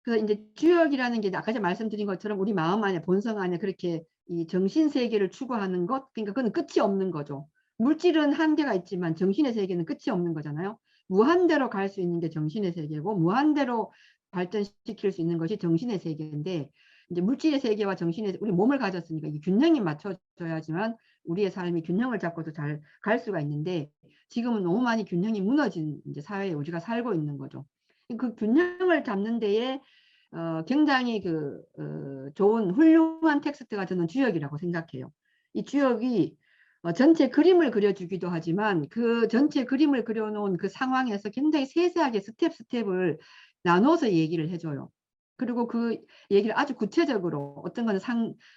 그래서 이제 주역이라는 게 아까 제가 말씀드린 것처럼 우리 마음 안에 본성 안에 그렇게 이 정신 세계를 추구하는 것, 그러니까 그건 끝이 없는 거죠. 물질은 한계가 있지만 정신의 세계는 끝이 없는 거잖아요. 무한대로 갈 수 있는 게 정신의 세계고 무한대로 발전시킬 수 있는 것이 정신의 세계인데 이제 물질의 세계와 정신의 우리 몸을 가졌으니까 이 균형이 맞춰져야지만 우리의 삶이 균형을 잡고도 잘 갈 수가 있는데 지금은 너무 많이 균형이 무너진 이제 사회에 우리가 살고 있는 거죠. 그 균형을 잡는 데에 굉장히 좋은 훌륭한 텍스트가 저는 주역이라고 생각해요. 이 주역이 전체 그림을 그려주기도 하지만 그 전체 그림을 그려놓은 그 상황에서 굉장히 세세하게 스텝을 나눠서 얘기를 해줘요. 그리고 그 얘기를 아주 구체적으로 어떤 거는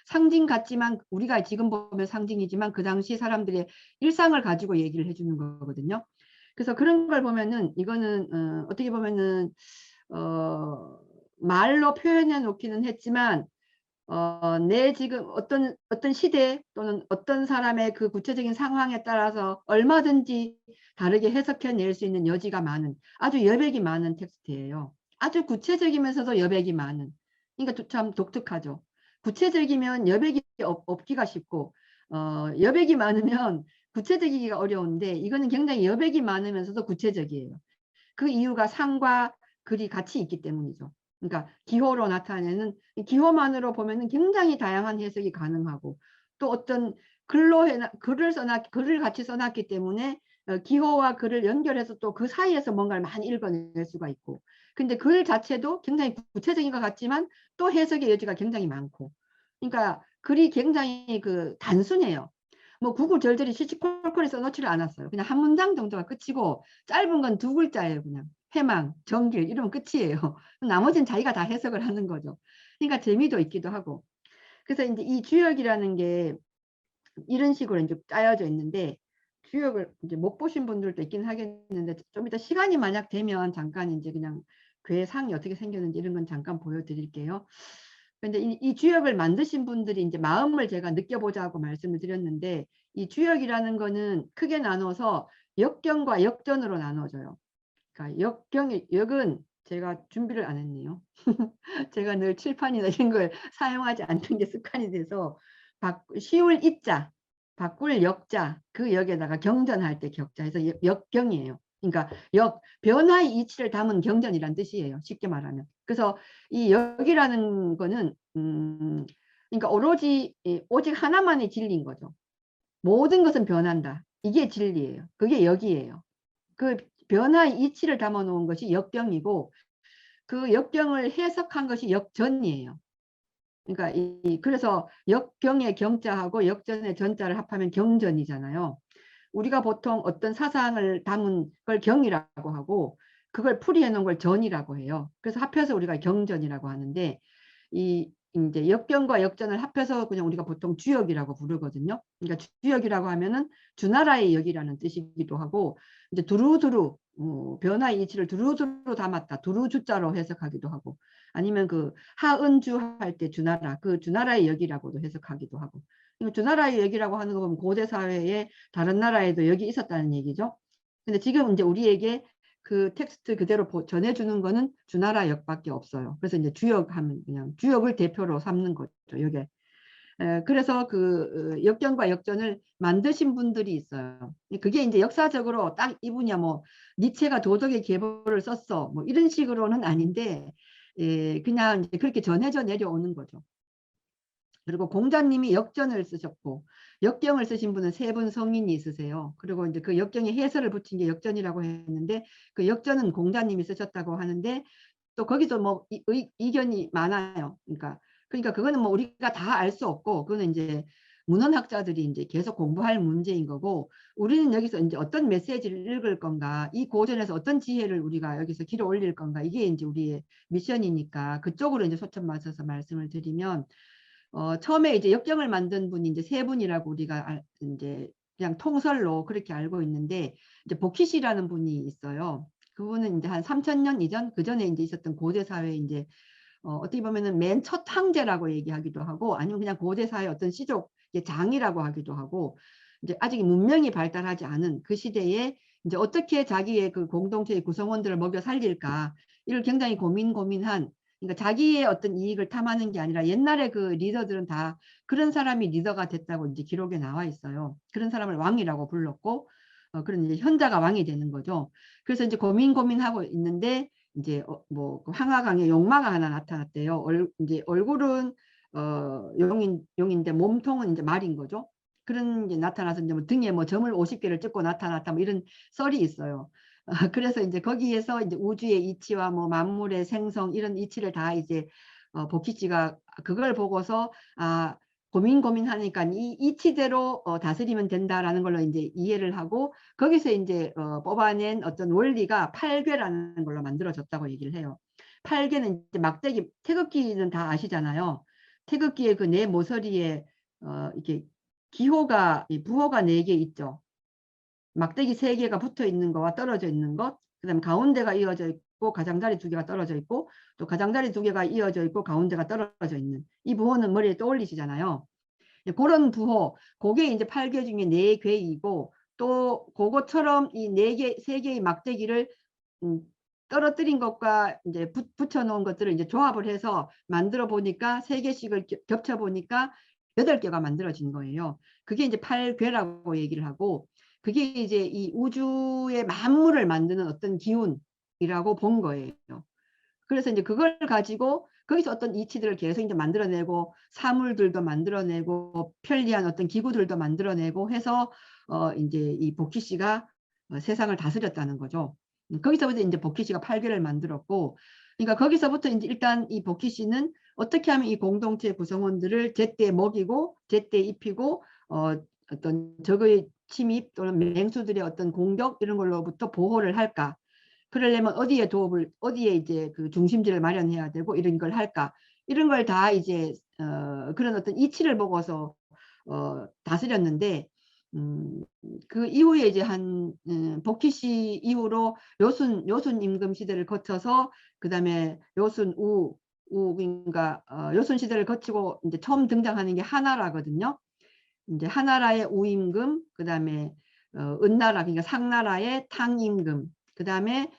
상징 같지만 우리가 지금 보면 상징이지만 그 당시 사람들의 일상을 가지고 얘기를 해주는 거거든요. 그래서 그런 걸 보면은 이거는 어떻게 보면은 말로 표현해 놓기는 했지만 내 지금 어떤 시대 또는 어떤 사람의 그 구체적인 상황에 따라서 얼마든지 다르게 해석해낼 수 있는 여지가 많은 아주 여백이 많은 텍스트예요. 아주 구체적이면서도 여백이 많은. 그러니까 참 독특하죠. 구체적이면 여백이 없기가 쉽고 여백이 많으면 구체적이기가 어려운데 이거는 굉장히 여백이 많으면서도 구체적이에요. 그 이유가 상과 글이 같이 있기 때문이죠. 그러니까 기호로 나타내는 기호만으로 보면은 굉장히 다양한 해석이 가능하고 또 어떤 글을 같이 써놨기 때문에 기호와 글을 연결해서 또 그 사이에서 뭔가를 많이 읽어낼 수가 있고 근데 글 자체도 굉장히 구체적인 것 같지만 또 해석의 여지가 굉장히 많고 그러니까 글이 굉장히 단순해요. 뭐 구구절절히 시시콜콜히 써놓지를 않았어요. 그냥 한 문장 정도가 끝이고 짧은 건 두 글자예요. 그냥 해망, 정길 이러면 끝이에요. 나머지는 자기가 다 해석을 하는 거죠. 그러니까 재미도 있기도 하고. 그래서 이제 이 주역이라는 게 이런 식으로 이제 짜여져 있는데 주역을 이제 못 보신 분들도 있긴 하겠는데 좀 이따 시간이 만약 되면 잠깐 이제 그냥 괴상이 어떻게 생겼는지 이런 건 잠깐 보여드릴게요. 근데 이 주역을 만드신 분들이 이제 마음을 제가 느껴보자고 말씀을 드렸는데 이 주역이라는 거는 크게 나눠서 역경과 역전으로 나눠져요. 그러니까 역은 제가 준비를 안 했네요. 제가 늘 칠판이나 이런 걸 사용하지 않는 게 습관이 돼서 쉬울 이자, 바꿀 역자, 그 역에다가 경전할 때 격자 해서 역경이에요. 그러니까 변화의 이치를 담은 경전이란 뜻이에요. 쉽게 말하면. 그래서 이 역이라는 거는 그러니까 오직 하나만의 진리인 거죠. 모든 것은 변한다. 이게 진리예요. 그게 역이에요. 그 변화의 이치를 담아 놓은 것이 역경이고 그 역경을 해석한 것이 역전이에요. 그러니까 그래서 역경의 경자하고 역전의 전자를 합하면 경전이잖아요. 우리가 보통 어떤 사상을 담은 걸 경이라고 하고 그걸 풀이해 놓은 걸 전이라고 해요. 그래서 합해서 우리가 경전이라고 하는데 이제 역경과 역전을 합해서 그냥 우리가 보통 주역이라고 부르거든요. 그러니까 주역이라고 하면은 주나라의 역이라는 뜻이기도 하고 이제 두루두루 변화의 이치를 두루두루 담았다. 두루주자로 해석하기도 하고 아니면 하은주 할 때 주나라 그 주나라의 역이라고도 해석하기도 하고 주나라의 역이라고 하는 거 보면 고대 사회에 다른 나라에도 역이 있었다는 얘기죠. 근데 지금 이제 우리에게 그 텍스트 그대로 전해주는 거는 주나라 역밖에 없어요. 그래서 이제 주역 하면 그냥 주역을 대표로 삼는 거죠. 여기에. 그래서 역경과 역전을 만드신 분들이 있어요. 그게 이제 역사적으로 딱 이분이야 뭐 니체가 도덕의 계보를 썼어 뭐 이런 식으로는 아닌데 그냥 이제 그렇게 전해져 내려오는 거죠. 그리고 공자님이 역전을 쓰셨고 역경을 쓰신 분은 세 분 성인이 있으세요. 그리고 이제 그 역경에 해설을 붙인 게 역전이라고 했는데 그 역전은 공자님이 쓰셨다고 하는데 또 거기서 뭐 이견이 많아요. 그러니까 그거는 뭐 우리가 다 알 수 없고 그거는 이제 문헌학자들이 이제 계속 공부할 문제인 거고 우리는 여기서 이제 어떤 메시지를 읽을 건가 이 고전에서 어떤 지혜를 우리가 여기서 길어 올릴 건가 이게 이제 우리의 미션이니까 그쪽으로 이제 초점 맞춰서 말씀을 드리면 처음에 이제 역경을 만든 분이 이제 세 분이라고 우리가 이제 그냥 통설로 그렇게 알고 있는데 이제 보키시라는 분이 있어요. 그분은 이제 한 3000년 이전 그 전에 이제 있었던 고대 사회 이제 어떻게 보면은 맨 첫 황제라고 얘기하기도 하고 아니면 그냥 고대 사회 어떤 시족의 장이라고 하기도 하고 이제 아직 문명이 발달하지 않은 그 시대에 이제 어떻게 자기의 그 공동체의 구성원들을 먹여 살릴까 이를 굉장히 고민한 그러니까 자기의 어떤 이익을 탐하는 게 아니라 옛날에 그 리더들은 다 그런 사람이 리더가 됐다고 이제 기록에 나와 있어요. 그런 사람을 왕이라고 불렀고 그런 이제 현자가 왕이 되는 거죠. 그래서 이제 고민하고 있는데 이제 뭐 황하강에 용마가 하나 나타났대요. 이제 얼굴은 용인데 몸통은 이제 말인 거죠. 그런 게 나타나서 이제 뭐 등에 뭐 점을 50개를 찍고 나타났다 뭐 이런 썰이 있어요. 그래서 이제 거기에서 이제 우주의 이치와 뭐 만물의 생성 이런 이치를 다 이제 보키치가 그걸 보고서 고민하니까 이 이치대로 다스리면 된다라는 걸로 이제 이해를 하고 거기서 이제 뽑아낸 어떤 원리가 팔괘라는 걸로 만들어졌다고 얘기를 해요. 팔괘는 이제 막대기, 태극기는 다 아시잖아요. 태극기의 그 네 모서리에 이렇게 기호가 부호가 4개 있죠. 막대기 3개가 붙어 있는 거와 떨어져 있는 것, 그다음에 가운데가 이어져 있고 가장자리 2개가 떨어져 있고 또 가장자리 2개가 이어져 있고 가운데가 떨어져 있는 이 부호는 머리에 떠올리시잖아요. 그런 부호, 그게 이제 8개 중에 4개이고 또 그것처럼 이 4개, 3개의 막대기를 떨어뜨린 것과 이제 붙여 놓은 것들을 이제 조합을 해서 만들어 보니까 3개씩을 겹쳐 보니까 8개가 만들어진 거예요. 그게 이제 팔괘라고 얘기를 하고 그게 이제 이 우주의 만물을 만드는 어떤 기운이라고 본 거예요. 그래서 이제 그걸 가지고 거기서 어떤 이치들을 계속 이제 만들어내고 사물들도 만들어내고 편리한 어떤 기구들도 만들어내고 해서 이제 이 보키씨가 세상을 다스렸다는 거죠. 거기서부터 이제 보키씨가 팔괘를 만들었고, 그러니까 거기서부터 이제 일단 이 보키씨는 어떻게 하면 이 공동체 구성원들을 제때 먹이고 제때 입히고 어떤 적의 침입 또는 맹수들의 어떤 공격 이런 걸로부터 보호를 할까? 그러려면 어디에 이제 그 중심지를 마련해야 되고 이런 걸 할까? 이런 걸 다 이제 그런 어떤 이치를 보고서 다스렸는데 그 이후에 이제 한 복희씨 이후로 요순 임금 시대를 거쳐서 그 다음에 그러니까 요순 시대를 거치고 이제 처음 등장하는 게 하나라거든요. 이제 하나라의 우임금, 그 다음에 은나라, 그러니까 상나라의 탕임금, 그 다음에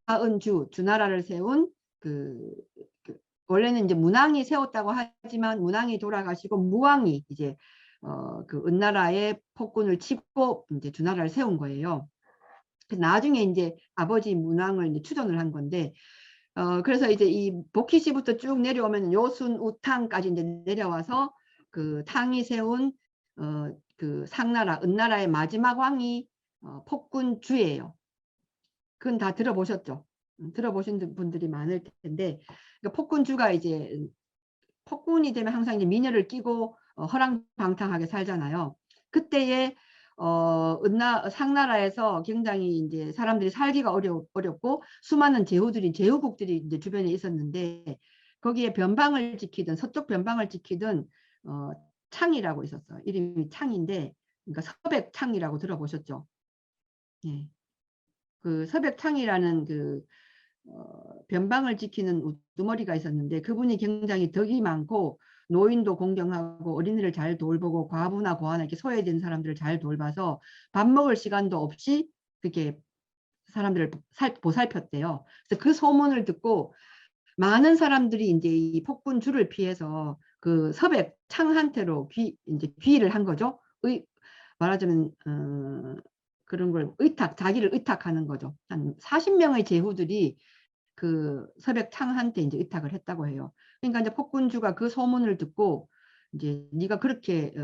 하은주, 주나라를 세운 원래는 이제 문왕이 세웠다고 하지만 문왕이 돌아가시고 무왕이 이제 그 은나라의 폭군을 치고 이제 주나라를 세운 거예요. 나중에 이제 아버지 문왕을 이제 추존을 한 건데 그래서 이제 이 복희씨부터 쭉 내려오면 요순 우탕까지 이제 내려와서 그 탕이 세운 그 상나라 은나라의 마지막 왕이 폭군주예요. 그건 다 들어보셨죠? 들어보신 분들이 많을 텐데 그러니까 폭군주가 이제 폭군이 되면 항상 이제 미녀를 끼고 허랑방탕하게 살잖아요. 그때에 상나라에서 굉장히 이제 사람들이 살기가 어렵고 수많은 제후국들이 이제 주변에 있었는데 거기에 변방을 지키던 서쪽 변방을 지키던 창이라고 있었어요. 이름이 창인데 그러니까 서백창이라고 들어보셨죠? 예. 그 서백창이라는 그 변방을 지키는 우두머리가 있었는데 그분이 굉장히 덕이 많고 노인도 공경하고 어린이를 잘 돌보고 과부나 고아나 이렇게 소외된 사람들을 잘 돌봐서 밥 먹을 시간도 없이 그렇게 사람들을 보살폈대요. 그래서 그 소문을 듣고 많은 사람들이 이제 이 폭군주를 피해서 그 서백 창한테로 이제 귀의를 한 거죠. 말하자면 그런 걸 자기를 의탁하는 거죠. 한 40명의 제후들이 그 서백 창한테 이제 의탁을 했다고 해요. 그러니까 이제 폭군주가 그 소문을 듣고 이제 네가 그렇게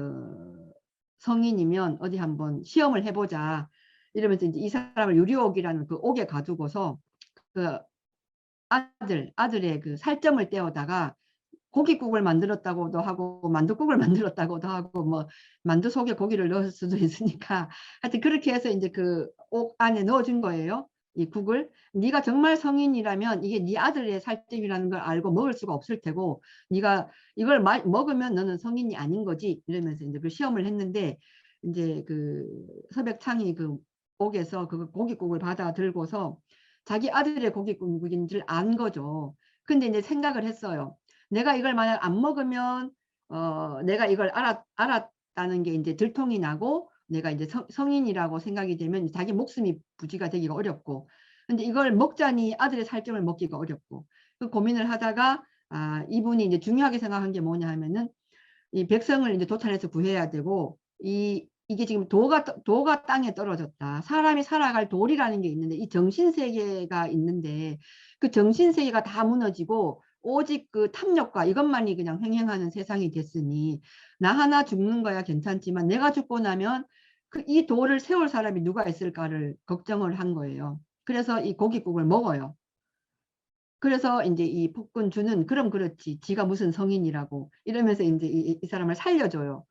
성인이면 어디 한번 시험을 해보자 이러면서 이제 이 사람을 유리옥이라는 그 옥에 가두고서 그 아들의 그 살점을 떼어다가 고깃국을 만들었다고도 하고 만둣국을 만들었다고도 하고 뭐 만두 속에 고기를 넣을 수도 있으니까 하여튼 그렇게 해서 이제 그 옥 안에 넣어준 거예요. 이 국을 네가 정말 성인이라면 이게 네 아들의 살점이라는 걸 알고 먹을 수가 없을 테고 네가 이걸 먹으면 너는 성인이 아닌 거지 이러면서 이제 그 시험을 했는데 이제 그 서백창이 그 옥에서 그 고깃국을 받아 들고서 자기 아들의 고깃국인 줄 안 거죠. 근데 이제 생각을 했어요. 내가 이걸 만약 안 먹으면 내가 이걸 알았다는 게 이제 들통이 나고 내가 이제 성인이라고 생각이 되면 자기 목숨이 부지가 되기가 어렵고 근데 이걸 먹자니 아들의 살점을 먹기가 어렵고 그 고민을 하다가 이분이 이제 중요하게 생각한 게 뭐냐 하면은 이 백성을 이제 도탄에서 구해야 되고 이게 지금 도가 땅에 떨어졌다. 사람이 살아갈 돌이라는 게 있는데 이 정신세계가 있는데 그 정신세계가 다 무너지고 오직 그 탐욕과 이것만이 그냥 횡행하는 세상이 됐으니 나 하나 죽는 거야 괜찮지만 내가 죽고 나면 이 돌을 세울 사람이 누가 있을까를 걱정을 한 거예요. 그래서 이 고깃국을 먹어요. 그래서 이제 이 폭군주는 그럼 그렇지 지가 무슨 성인이라고 이러면서 이제 이 사람을 살려줘요.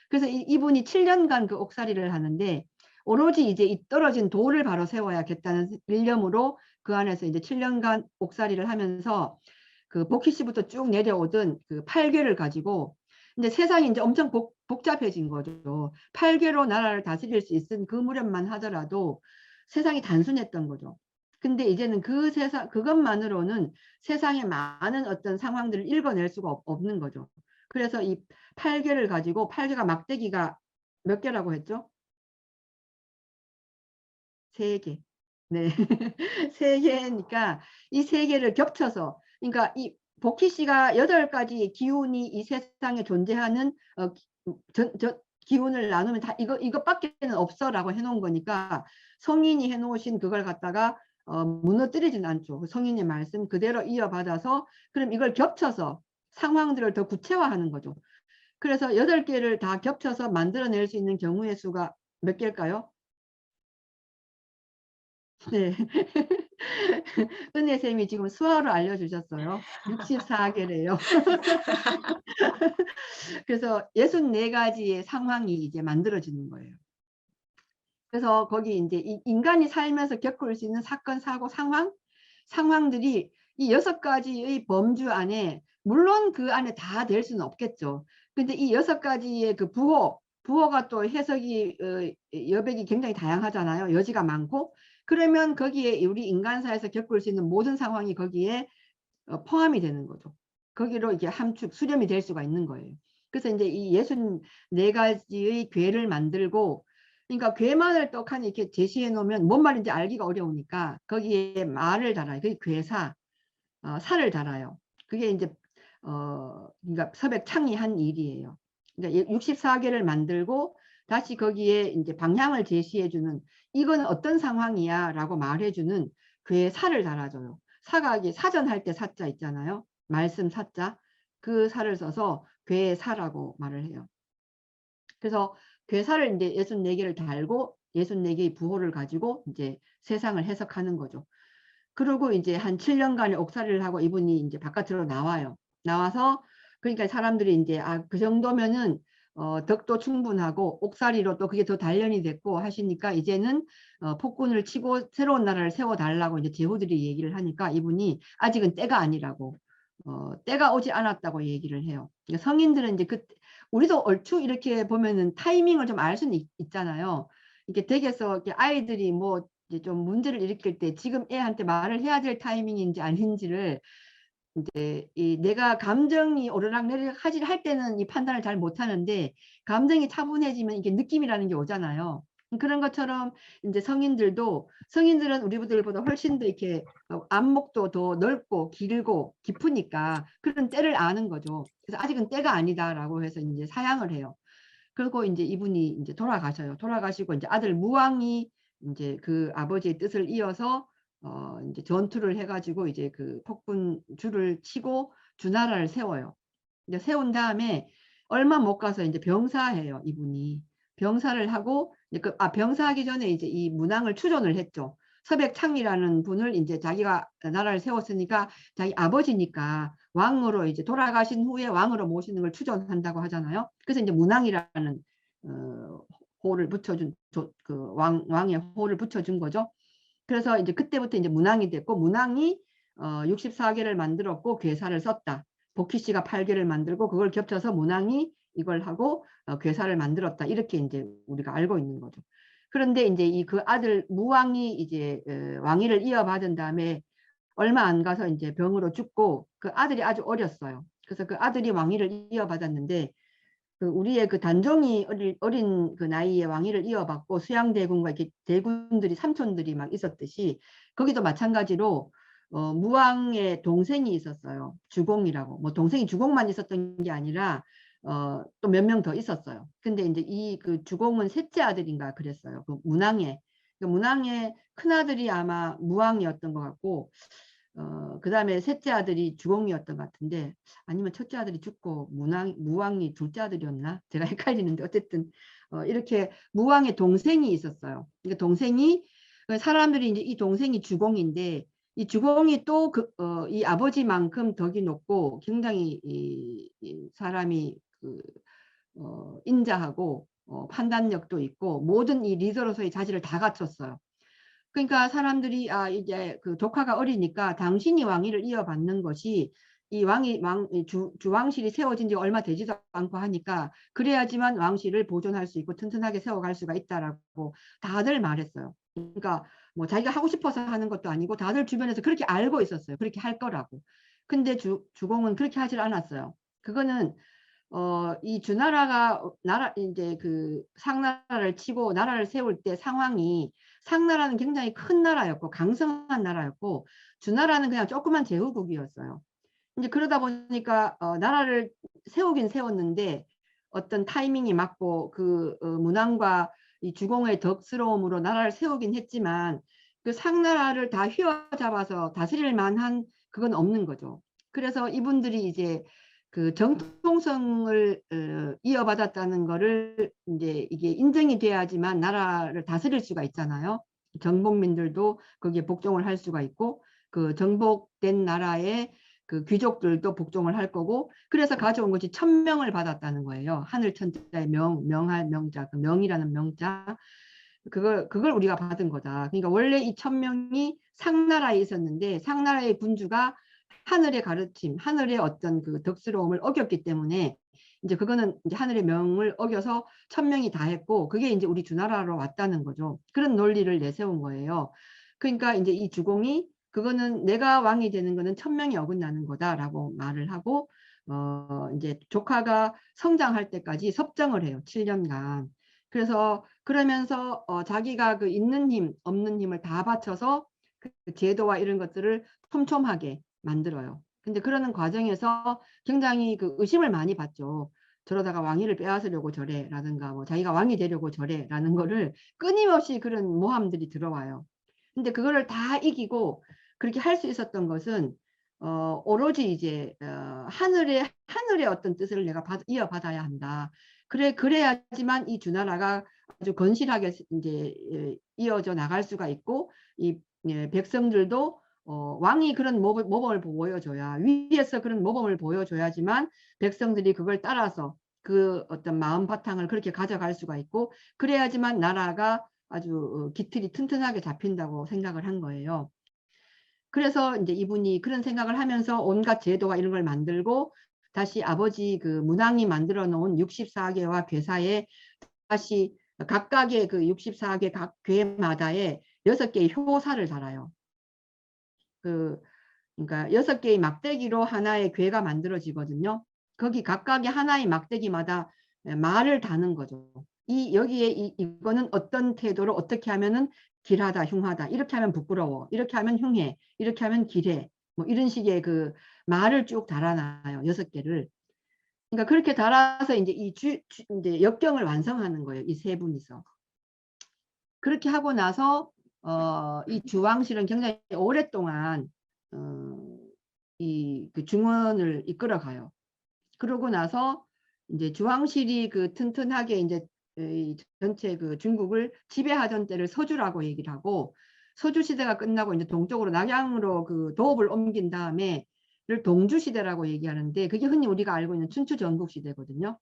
그래서 이분이 7년간 그 옥살이를 하는데 오로지 이제 이 떨어진 돌을 바로 세워야겠다는 일념으로 그 안에서 이제 7년간 옥살이를 하면서 그 복희씨부터 쭉 내려오던 그 8궤를 가지고 근데 세상이 이제 엄청 복잡해진 거죠. 8궤로 나라를 다스릴 수 있은 그 무렵만 하더라도 세상이 단순했던 거죠. 근데 이제는 그 세상 그것만으로는 세상의 많은 어떤 상황들을 읽어낼 수가 없는 거죠. 그래서 이 8개를 가지고 8개가 막대기가 몇 개라고 했죠? 3개. 네. 3개니까 이 3개를 겹쳐서 그러니까 이 복희 씨가 8가지 기운이 이 세상에 존재하는 기운을 나누면 다 이것밖에는 없어라고 해놓은 거니까 성인이 해놓으신 그걸 갖다가 무너뜨리진 않죠. 그 성인의 말씀 그대로 이어받아서 그럼 이걸 겹쳐서 상황들을 더 구체화하는 거죠. 그래서 8개를 다 겹쳐서 만들어낼 수 있는 경우의 수가 몇 개일까요? 네. 은혜쌤이 지금 수화로 알려주셨어요. 64개래요. 그래서 64가지의 상황이 이제 만들어지는 거예요. 그래서 거기 이제 인간이 살면서 겪을 수 있는 사건, 사고, 상황들이 이 6가지의 범주 안에 물론 그 안에 다 될 수는 없겠죠. 근데 이 6가지의 그 부호가 또 해석이 여백이 굉장히 다양하잖아요. 여지가 많고 그러면 거기에 우리 인간사에서 겪을 수 있는 모든 상황이 거기에 포함이 되는 거죠. 거기로 이게 함축 수렴이 될 수가 있는 거예요. 그래서 이제 이 64가지의 괴를 만들고 그러니까 괴만을 떡하니 이렇게 제시해 놓으면 뭔 말인지 알기가 어려우니까 거기에 말을 달아요. 그게 괴사, 사를 달아요. 그게 이제 그러니까 서백창이 한 일이에요. 그러니까 64개를 만들고 다시 거기에 이제 방향을 제시해 주는 이건 어떤 상황이야라고 말해 주는 괴사를 달아줘요. 사가 사전할 때 사자 있잖아요. 말씀 사자. 그 사를 써서 괴사라고 말을 해요. 그래서 괴사를 이제 64개를 달고 64개의 부호를 가지고 이제 세상을 해석하는 거죠. 그리고 이제 한 7년간의 옥살이를 하고 이분이 이제 바깥으로 나와요. 나와서 그러니까 사람들이 이제 그 정도면은 덕도 충분하고 옥살이로 또 그게 더 단련이 됐고 하시니까 이제는 폭군을 치고 새로운 나라를 세워달라고 이제 제후들이 얘기를 하니까 이분이 아직은 때가 아니라고 때가 오지 않았다고 얘기를 해요. 그러니까 성인들은 이제 우리도 얼추 이렇게 보면은 타이밍을 좀 알 수는 있잖아요. 이렇게 댁에서 이렇게 아이들이 뭐 이제 좀 문제를 일으킬 때 지금 애한테 말을 해야 될 타이밍인지 아닌지를 이제 내가 감정이 오르락내리락 할 때는 이 판단을 잘 못하는데 감정이 차분해지면 이게 느낌이라는 게 오잖아요. 그런 것처럼 이제 성인들은 우리들보다 훨씬 더 이렇게 안목도 더 넓고 길고 깊으니까 그런 때를 아는 거죠. 그래서 아직은 때가 아니다라고 해서 이제 사양을 해요. 그리고 이제 이분이 이제 돌아가셔요. 돌아가시고 이제 아들 무왕이 이제 그 아버지의 뜻을 이어서 이제 전투를 해가지고 이제 그 폭군 줄을 치고 주나라를 세워요. 이제 세운 다음에 얼마 못 가서 이제 병사해요. 이분이 병사를 하고 병사하기 전에 이제 이 문왕을 추존을 했죠. 서백창이라는 분을 이제 자기가 나라를 세웠으니까 자기 아버지니까 왕으로 이제 돌아가신 후에 왕으로 모시는 걸 추존한다고 하잖아요. 그래서 이제 문왕이라는 호를 붙여준 그 왕의 호를 붙여준 거죠. 그래서 이제 그때부터 이제 문왕이 됐고 문왕이 64개를 만들었고 괴사를 썼다. 복희 씨가 8개를 만들고 그걸 겹쳐서 문왕이 이걸 하고 괴사를 만들었다. 이렇게 이제 우리가 알고 있는 거죠. 그런데 이제 그 아들 무왕이 이제 왕위를 이어받은 다음에 얼마 안 가서 이제 병으로 죽고 그 아들이 아주 어렸어요. 그래서 그 아들이 왕위를 이어받았는데 그 우리의 그 단종이 어린 그 나이에 왕위를 이어받고 수양대군과 이렇게 대군들이 삼촌들이 막 있었듯이 거기도 마찬가지로 무왕의 동생이 있었어요. 주공이라고. 뭐 동생이 주공만 있었던 게 아니라 또 몇 명 더 있었어요. 근데 이제 이 그 주공은 셋째 아들인가 그랬어요. 그 문왕의 큰아들이 아마 무왕이었던 것 같고, 그 다음에 셋째 아들이 주공이었던 것 같은데, 아니면 첫째 아들이 죽고 무왕이 둘째 아들이었나? 제가 헷갈리는데, 어쨌든 이렇게 무왕의 동생이 있었어요. 그러니까 동생이, 사람들이 이제 이 동생이 주공인데, 이 주공이 또 이 아버지만큼 덕이 높고 굉장히 이 사람이 인자하고 판단력도 있고 모든 이 리더로서의 자질을 다 갖췄어요. 그러니까 사람들이 이제 그 조카가 어리니까 당신이 왕위를 이어받는 것이 이 주왕실이 세워진 지 얼마 되지도 않고 하니까 그래야지만 왕실을 보존할 수 있고 튼튼하게 세워갈 수가 있다라고 다들 말했어요. 그러니까 뭐 자기가 하고 싶어서 하는 것도 아니고 다들 주변에서 그렇게 알고 있었어요. 그렇게 할 거라고. 근데 주공은 그렇게 하질 않았어요. 그거는 이 주나라가 이제 그 상나라를 치고 나라를 세울 때 상황이 상나라는 굉장히 큰 나라였고 강성한 나라였고 주나라는 그냥 조그만 제후국이었어요. 이제 그러다 보니까 나라를 세우긴 세웠는데 어떤 타이밍이 맞고 그 문왕과 이 주공의 덕스러움으로 나라를 세우긴 했지만 그 상나라를 다 휘어잡아서 다스릴 만한 그건 없는 거죠. 그래서 이분들이 이제 그 정통성을 이어받았다는 거를 이제 이게 인정이 돼야지만 나라를 다스릴 수가 있잖아요. 정복민들도 거기에 복종을 할 수가 있고 그 정복된 나라의 그 귀족들도 복종을 할 거고 그래서 가져온 것이 천명을 받았다는 거예요. 하늘 천자의 명할 명자, 그 명이라는 명자 그걸 우리가 받은 거다. 그러니까 원래 이 천명이 상나라에 있었는데 상나라의 군주가 하늘의 가르침, 하늘의 어떤 그 덕스러움을 어겼기 때문에 이제 그거는 이제 하늘의 명을 어겨서 천명이 다 했고 그게 이제 우리 주나라로 왔다는 거죠. 그런 논리를 내세운 거예요. 그러니까 이제 이 주공이 그거는 내가 왕이 되는 거는 천명이 어긋나는 거다라고 말을 하고 이제 조카가 성장할 때까지 섭정을 해요. 7년간. 그래서 그러면서 자기가 그 있는 힘, 없는 힘을 다 바쳐서 그 제도와 이런 것들을 촘촘하게 만들어요. 근데 그러는 과정에서 굉장히 그 의심을 많이 받죠. 저러다가 왕위를 빼앗으려고 저래 라든가 뭐 자기가 왕이 되려고 저래 라는 거를 끊임없이 그런 모함들이 들어와요. 근데 그거를 다 이기고 그렇게 할 수 있었던 것은 오로지 이제 하늘의 어떤 뜻을 내가 이어받아야 한다. 그래야지만 이 주나라가 아주 건실하게 이제 이어져 나갈 수가 있고 이 백성들도 왕이 그런 모범을 보여줘야 위에서 그런 모범을 보여줘야지만 백성들이 그걸 따라서 그 어떤 마음 바탕을 그렇게 가져갈 수가 있고 그래야지만 나라가 아주 기틀이 튼튼하게 잡힌다고 생각을 한 거예요. 그래서 이제 이분이 그런 생각을 하면서 온갖 제도와 이런 걸 만들고 다시 아버지 그 문왕이 만들어 놓은 64개와 괴사에 다시 각각의 그 64개 각 괴마다에 6개의 효사를 달아요. 그러니까 6개의 막대기로 하나의 괴가 만들어지거든요. 거기 각각의 하나의 막대기마다 말을 다는 거죠. 여기에 이거는 어떤 태도로 어떻게 하면은 길하다, 흉하다. 이렇게 하면 부끄러워. 이렇게 하면 흉해. 이렇게 하면 길해. 뭐 이런 식의 그 말을 쭉 달아놔요. 6개를. 그러니까 그렇게 달아서 이제 이제 역경을 완성하는 거예요. 이 세 분이서. 그렇게 하고 나서 이 주왕실은 굉장히 오랫동안 그 중원을 이끌어 가요. 그러고 나서 이제 주왕실이 그 튼튼하게 이제 전체 그 중국을 지배하던 때를 서주라고 얘기를 하고 서주 시대가 끝나고 이제 동쪽으로 낙양으로 그 도읍을 옮긴 다음에 를 동주 시대라고 얘기하는데 그게 흔히 우리가 알고 있는 춘추 전국 시대거든요.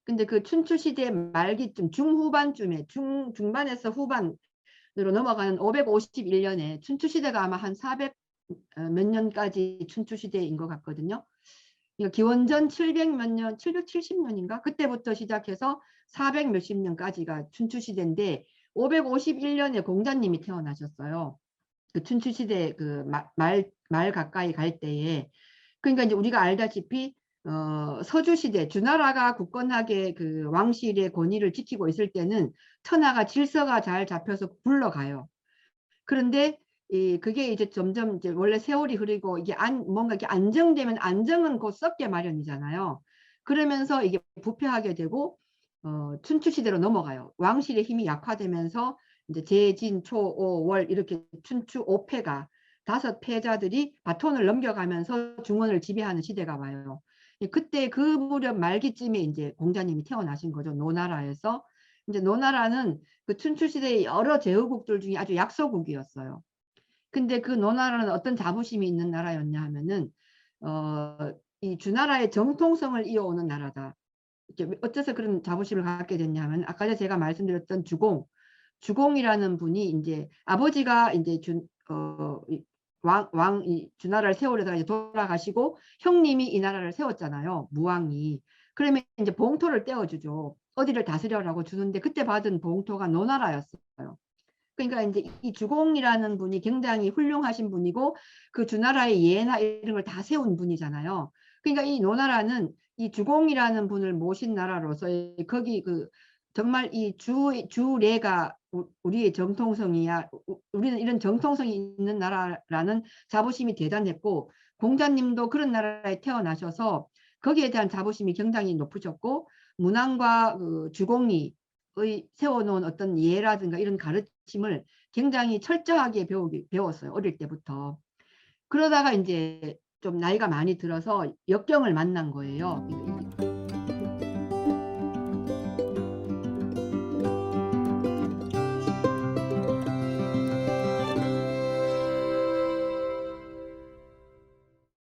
근데 그 춘추 시대 말기쯤 중후반쯤에 중반에서 후반으로 넘어가는 551년에 춘추 시대가 아마 한 400 몇 년까지 춘추 시대인 것 같거든요. 기원전 700 몇 년, 770년인가? 그때부터 시작해서 400 몇십 년까지가 춘추시대인데 551년에 공자님이 태어나셨어요. 그 춘추시대 그 말 가까이 갈 때에. 그러니까 이제 우리가 알다시피 서주시대 주나라가 굳건하게 그 왕실의 권위를 지키고 있을 때는 천하가 질서가 잘 잡혀서 굴러가요. 그런데 그게 이제 점점 이제 원래 세월이 흐르고 이게 뭔가 이렇게 안정되면 안정은 곧 썩게 마련이잖아요. 그러면서 이게 부패하게 되고 춘추 시대로 넘어가요. 왕실의 힘이 약화되면서 이제 제진, 초, 오, 월 이렇게 춘추 5패가 5패자들이 바톤을 넘겨가면서 중원을 지배하는 시대가 와요. 그때 그 무렵 말기쯤에 이제 공자님이 태어나신 거죠. 노나라에서. 이제 노나라는 그 춘추 시대의 여러 제후국들 중에 아주 약소국이었어요. 근데 그 노나라는 어떤 자부심이 있는 나라였냐 하면은 이 주나라의 정통성을 이어오는 나라다. 어째서 그런 자부심을 갖게 됐냐면 아까 제가 말씀드렸던 주공이라는 분이 이제 아버지가 이제 이 주나라를 세우려다가 이제 돌아가시고 형님이 이 나라를 세웠잖아요. 무왕이. 그러면 이제 봉토를 떼어주죠. 어디를 다스려라고 주는데 그때 받은 봉토가 노나라였어요. 그러니까 이제 이 주공이라는 분이 굉장히 훌륭하신 분이고 그 주나라의 예나 이런 걸 다 세운 분이잖아요. 그러니까 이 노나라는 이 주공이라는 분을 모신 나라로서 거기 그 정말 이 주례가 우리의 정통성이야. 우리는 이런 정통성이 있는 나라라는 자부심이 대단했고 공자님도 그런 나라에 태어나셔서 거기에 대한 자부심이 굉장히 높으셨고 문왕과 그 주공이 세워놓은 어떤 예라든가 이런 가르침을 굉장히 철저하게 배웠어요. 어릴 때부터. 그러다가 이제 좀 나이가 많이 들어서 역경을 만난 거예요.